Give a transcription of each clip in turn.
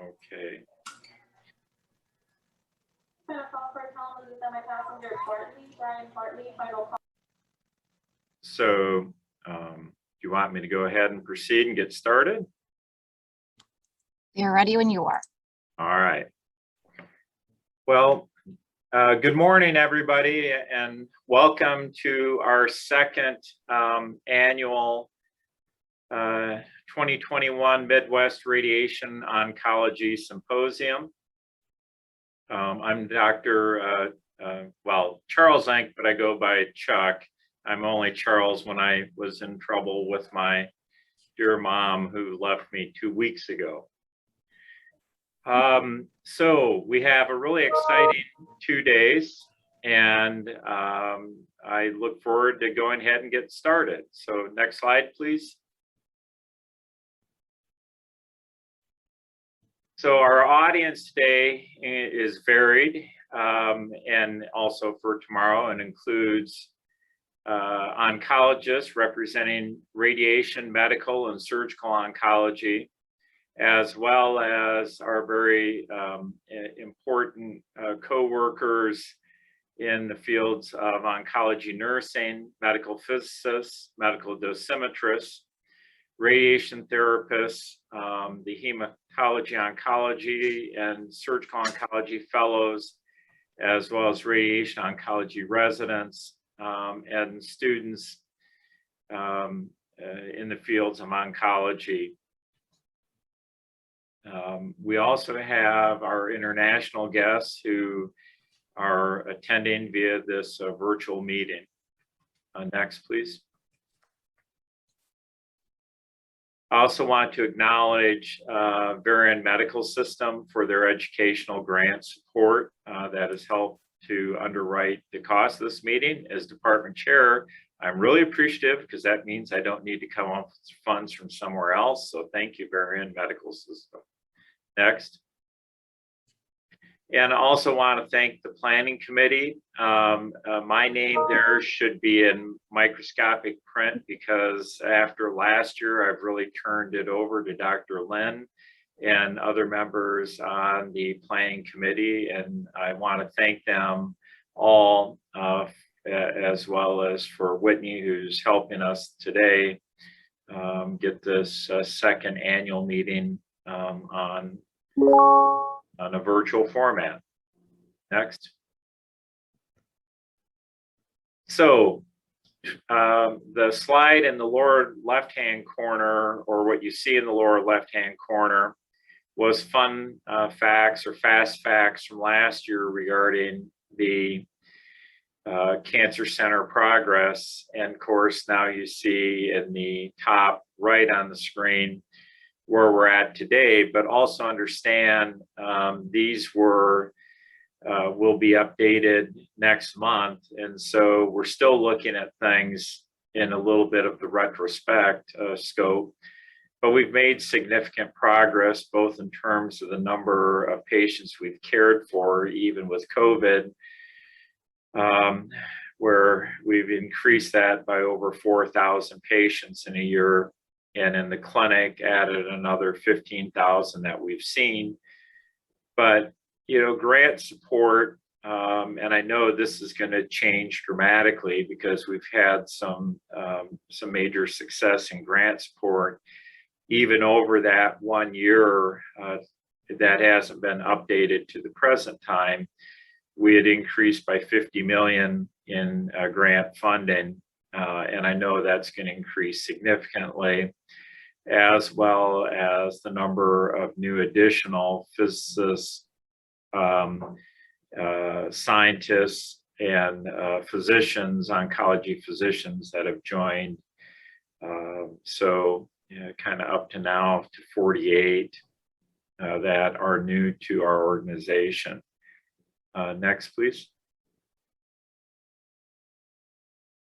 Okay. So do you want me to go ahead and proceed and get started? You're ready when you are. All right. Well, good morning, everybody, and welcome to our second annual 2021 Midwest Radiation Oncology Symposium. I'm Dr. Charles Enke, but I go by Chuck. I'm only Charles when I was in trouble with my dear mom who left me 2 weeks ago. So we have a really exciting 2 days, and I look forward to going ahead and get started. So next slide, please. So our audience today is varied, and also for tomorrow, and includes oncologists representing radiation, medical, and surgical oncology, as well as our very important co-workers in the fields of oncology nursing, medical physicists, medical dosimetrists, radiation therapists, the hematology oncology and surgical oncology fellows, as well as radiation oncology residents and students in the fields of oncology. We also have our international guests who are attending via this virtual meeting. Next, please. I also want to acknowledge Varian Medical System for their educational grant support that has helped to underwrite the cost of this meeting. As department chair, I'm really appreciative because that means I don't need to come up with funds from somewhere else. So thank you, Varian Medical System. Next. And I also want to thank the planning committee. My name there should be in microscopic print because after last year, I've really turned it over to Dr. Lynn and other members on the planning committee. And I want to thank them all, as well as for Whitney, who's helping us today get this second annual meeting on a virtual format. Next. So the slide in the lower left-hand corner, or what you see in the lower left-hand corner, was fun facts or fast facts from last year regarding the cancer center progress. And of course, now you see in the top right on the screen where we're at today, but also understand these will be updated next month. And so we're still looking at things in a little bit of the retrospect scope, but we've made significant progress, both in terms of the number of patients we've cared for, even with COVID, where we've increased that by over 4,000 patients in a year. And in the clinic added another 15,000 that we've seen. But, you know, grant support, and I know this is going to change dramatically because we've had some major success in grant support, even over that 1 year that hasn't been updated to the present time. We had increased by 50 million in grant funding. And I know that's going to increase significantly, as well as the number of new additional physicists, scientists, and physicians, oncology physicians that have joined. So kind of up to now to 48 that are new to our organization. Next, please.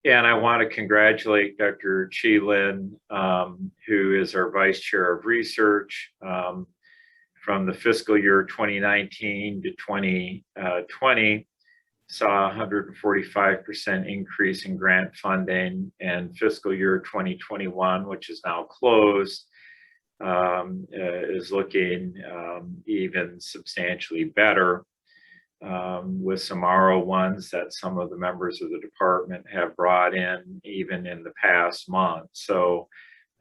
And I want to congratulate Dr. Chi Lin, who is our Vice Chair of Research. From the fiscal year 2019 to 2020, saw a 145% increase in grant funding, and fiscal year 2021, which is now closed, is looking even substantially better, with some R01s that some of the members of the department have brought in even in the past month. So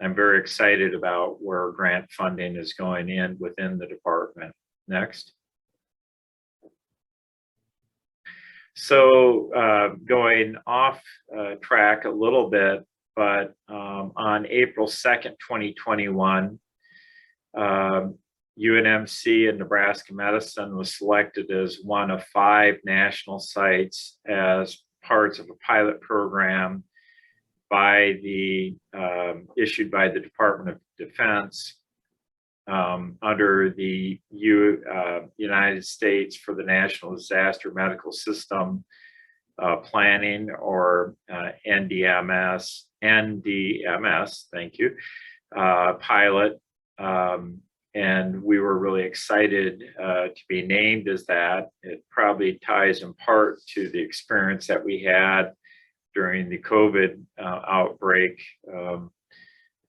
I'm very excited about where grant funding is going in within the department. Next. So going off track a little bit, but on April 2nd, 2021, UNMC and Nebraska Medicine was selected as one of 5 national sites as parts of a pilot program by the issued by the Department of Defense under the United States for the National Disaster Medical System Planning, or NDMS, thank you, pilot. And we were really excited to be named as that. It probably ties in part to the experience that we had during the COVID outbreak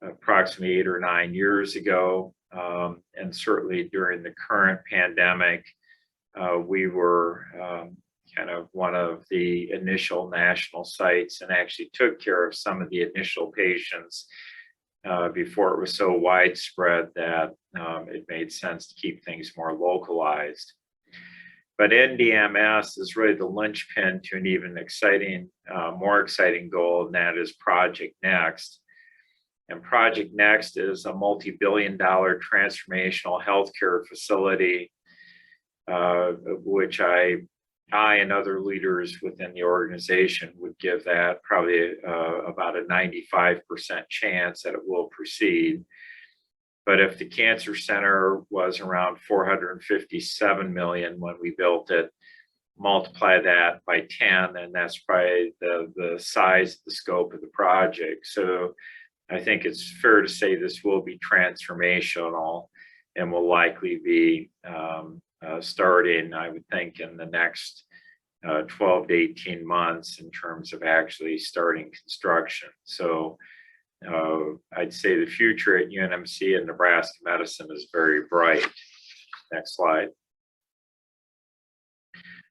approximately 8 or 9 years ago. And certainly during the current pandemic, we were kind of one of the initial national sites and actually took care of some of the initial patients before it was so widespread that it made sense to keep things more localized. But NDMS is really the linchpin to an even more exciting goal, and that is Project Next. And Project Next is a multi-billion-dollar transformational healthcare facility, which I and other leaders within the organization would give that probably about a 95% chance that it will proceed. But if the cancer center was around 457 million when we built it, multiply that by 10, and that's probably the size, the scope of the project. So I think it's fair to say this will be transformational and will likely be starting, I would think, in the next 12 to 18 months in terms of actually starting construction. So I'd say the future at UNMC and Nebraska Medicine is very bright. Next slide.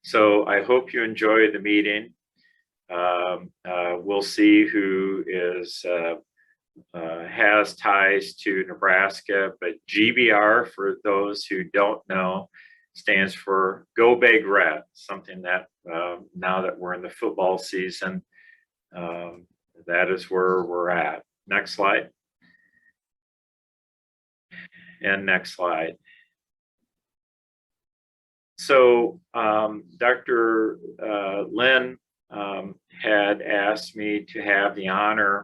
So I hope you enjoy the meeting. We'll see who has ties to Nebraska, but GBR, for those who don't know, stands for Go Big Red, something that now that we're in the football season, that is where we're at. Next slide. And next slide. So Dr. Lynn had asked me to have the honor